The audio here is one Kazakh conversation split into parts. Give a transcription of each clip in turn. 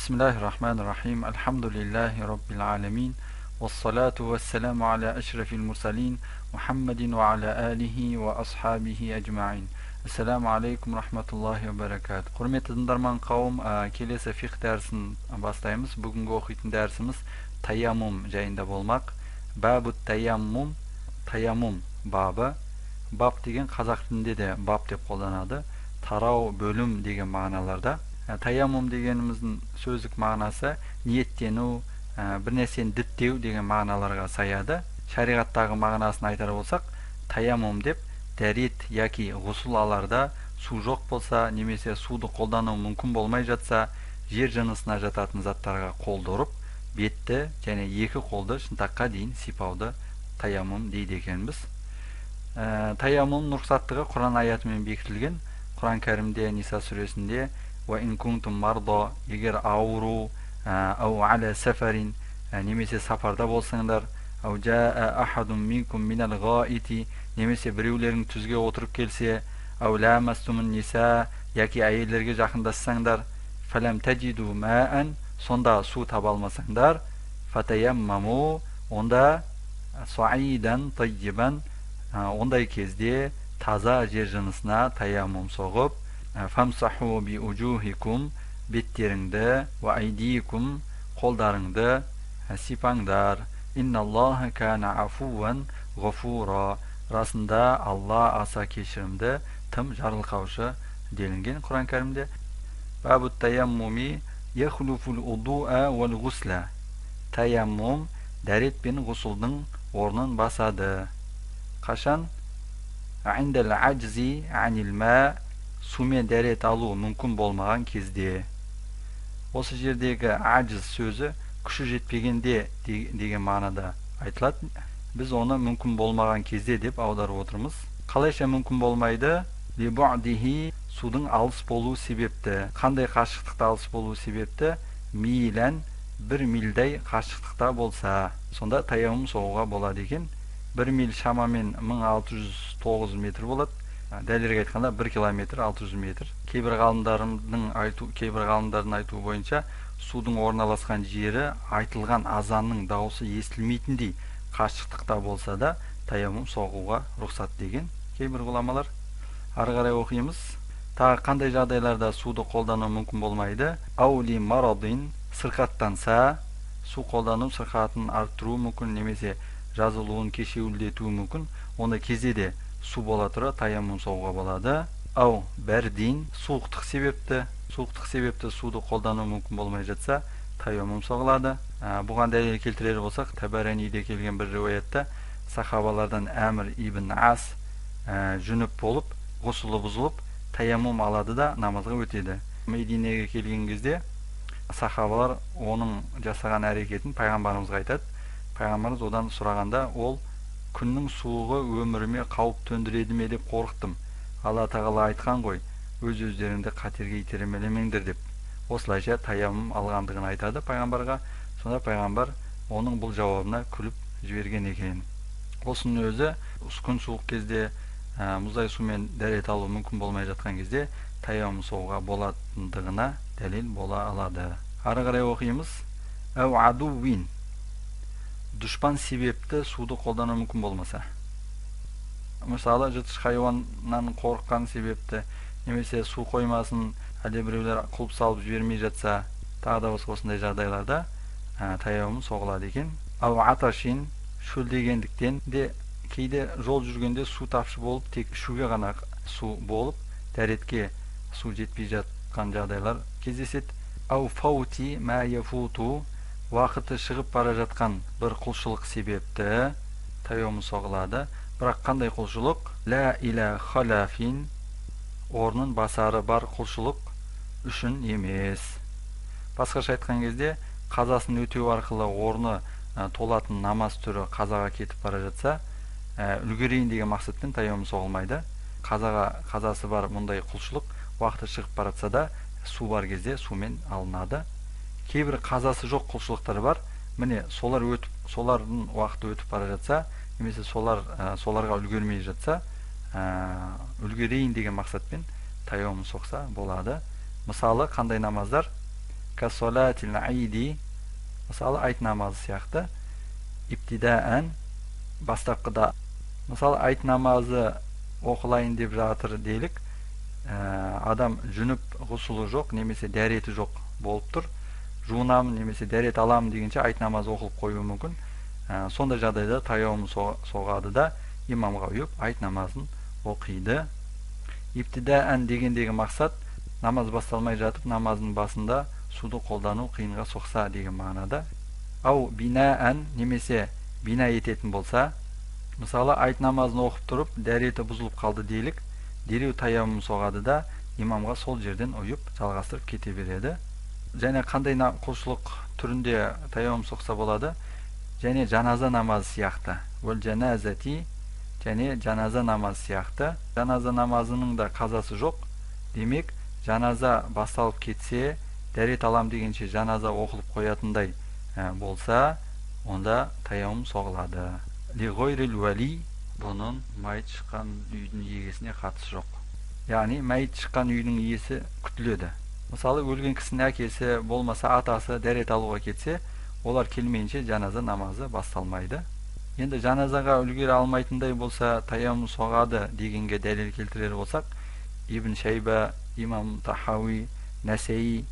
Bismillahirrahmanirrahim. Elhamdülillahi Rabbil alemin. Vessalatu vesselamu ala eşrefil mursalin. Muhammedin ve ala alihi ve ashabihi ecma'in. Assalamu alaikum rahmatullahi ve berekatuh. Құрметті тыңдарман қауым, келесі фиқ дәрісін бастаймыз. Бүгінгі оқитын дәрісіміз таяммум жайында болмақ. Бабу таяммум, таяммум бабы. Баб деген қазақ тілінде де баб деп қолданады. Тарау, бөлім деген мағыналарда. Таяммум дегеніміздің сөздік мағынасы ниеттену, бір нәрсені діттеу деген мағыналарға саяды. Шариғаттағы мағынасын айтар болсақ, таяммум деп дәрет яки ғұсыл аларда су жоқ болса, немесе суды қолдану мүмкін болмай жатса, жер жынысына жататын заттарға қолды ұрып, бетті және екі қолды шынтаққа дейін сипауды таяммум дейді екенбіз. Таяммум рұқсаттығы Құран аятымен бекітілген. Құран кәрімде Ниса сүресінде وَإِنْ كُنْتُمْ مَرْضَى егер ауру أو على سفر немесе сапарда болсаңдар أو جاء أحد منكم من الغائط немесе біреулерің түзге отырып келсе أو لامستم النساء яки әйелдерге жақындассаңдар فَلَمْ تَجِدُوا مَاءً сонда су таба алмасаңдар فَتَيَمَّمُوا онда صَعِيدًا طَيِّبًا ондай кезде таза жер жынысына таяммум соғып фамсаху би уджухикум беттеріңді ва айдикум қолдарыңды сипаңдар. Инналлаха кана афуан ғафура расында Алла аса кешірімді, тым жарылқаушы делінген Құран кәрімде. Бабу таяммуми яхлуфул удуа вал ғусла. Таяммум дәрет пен ғусылдың орнын басады. Қашан? Индал аджзи анил ма сумен дәрет алу мүмкін болмаған кезде. Осы жердегі аджз сөзі күші жетпегенде деген мағынада айтылады. Біз оны мүмкін болмаған кезде деп аударып отырмыз. Қалайша мүмкін болмайды? Либу'дихи судың алыс болу себепті. Қандай қашықтықта алыс болу себепті? Милән бір мильдай қашықтықта болса, сонда таяммум соғуға болады екен. 1 миль шамамен 1609 метр болады. Дәлірек айтқанда 1 километр 600 метр. Кейбір ғалымдардың айтуы бойынша судың орналасқан жері айтылған азанның дауысы естілмейтіндей қашықтықта болса да таяммум соғуға рұқсат деген кейбір ғұламалар. Ары қарай оқимыз. Тағы қандай жағдайларда суды қолдану мүмкін болмайды? Аули марадин сырқаттанса, су қолдану сырқатын арттыру мүмкін, немесе жазылуын кешеуілдетуі мүмкін. Ондай кезде де су бола тұра таяммум соғуға болады. Ау бәрдин суықтық себепті суды қолдану мүмкін болмай жатса таяммум соғылады. Бұған дәлел келтірер болсақ, Табараниде келген бір риуаятта сахабалардан Әмір ибн Ас жүніп болып, ғұсылы бұзылып, таяммум алады да намазға өтеді. Мединеге келген кезде сахабалар оның жасаған әрекетін пайғамбарымызға айтады. Пайғамбарымыз одан сұрағанда, ол күннің суығы өміріме қауіп төндіреді ме деп қорықтым. Алла тағала айтқан ғой, өз-өздеріңді қатерге итермелемеңдер деп. Осылайша таяммум алғандығын айтады пайғамбарға. Сонда пайғамбар оның бұл жауабына күліп жіберген екен. Осының өзі күн суық кезде мұздай сумен дәрет алу мүмкін болмай жатқан кезде таяммум соғуға болатындығына дәлел бола алады. Ары қарай оқимыз. Ау адуин дұшпан себепті суды қолдану мүмкін болмаса. Мысалы, жыртқыш хайуаннан қорыққан себепті, немесе су қоймасын әлде біреулер құлып салып жібермей жатса, тағы да осындай жағдайларда таяммум соғылады екен. Ау аташин шөлдегендіктен де кейде жол жүргенде су тапшы болып, тек ішуге ғана су болып, дәретке су жетпей жатқан жағдайлар кездеседі. Ау фаути ма яфуту уақыты шығып бара жатқан бір құлшылық себепті таяммум соғылады. Бірақ қандай құлшылық? Ла иля халафин орнын басары бар құлшылық үшін емес. Басқаша айтқан кезде қазасын өтеу арқылы орны толатын намаз түрі қазаға кетіп бара жатса, үлгерейін деген мақсатпен таяммум соғылмайды. Қазасы бар мұндай құлшылық уақыты шығып бара жатса да су бар кезде сумен алынады. Кейбір қазасы жоқ құлшылықтар бар. Міне солардың уақыты өтіп бара жатса, немесе соларға үлгермей жатса, үлгерейін деген мақсатпен таяммум соқса болады. Мысалы, қандай намаздар? Kasolatil idi, мысалы айт намазы сияқты. Иптидаән, бастапқыда. Мысалы айт намазы оқылайын деп жатыр делік. Адам жүніп ғұсылы жоқ, немесе дәреті жоқ болып тұр. Жуынамын немесе дәрет аламын дегенше айт намазы оқылып қоюы мүмкін. Сондай жағдайда таяммум соғады да имамға ұйып айт намазын оқиды. Иптидаән дегендегі мақсат намаз басталмай жатып намаздың басында суды қолдану қиынға соқса деген мағынада. Ау бинаән немесе бина ететін болса, мысалы айт намазын оқып тұрып дәреті бұзылып қалды делік, дереу таяммум соғады да имамға сол жерден ұйып жалғастырып кете береді. Және қандай құлшылық түрінде таяммум соқса болады? Және жаназа намазы сияқты. Уәл жаназати, және жаназа намазы сияқты. Жаназа намазының да қазасы жоқ. Демек, жаназа басталып кетсе, дәрет алам дегенше жаназа оқылып қоятындай болса, онда таяммум соғылады. Ли ғойрил уәли, бұның мәйіт шыққан үйдің иесіне қатысы жоқ. Яғни мәйіт шыққан үйдің иесі күтіледі. Мысалы, өлген кісінің әкесі болмаса атасы дәрет алуға кетсе, олар келмейінше жаназа намазы басталмайды. Енді жаназаға үлгере алмайтындай болса, таяммум соғады дегенге дәлел келтірер болсақ, Ибн Шайба, Имам Тахауи, Насаи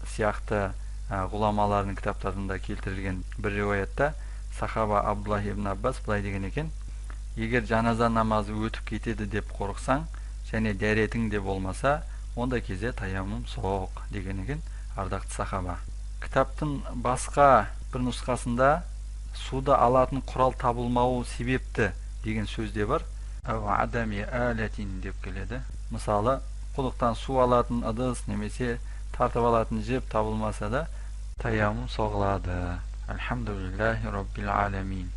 сияқты ғұламалардың кітаптарында келтірілген бір риуаятта сахаба Абдуллах ибн Аббас былай деген екен: егер жаназа намазы өтіп кетеді деп қорықсаң, және дәретің де болмаса, ондай кезде таяммум соқ деген екен ардақты сахаба. Кітаптың басқа бір нұсқасында суды алатын құрал табылмауы себепті деген сөз де бар. Адами алатин деп келеді. Мысалы, құдықтан су алатын ыдыс немесе тартып алатын жіп табылмаса да таяммум соғылады. Алхамдулиллахи раббил аламин.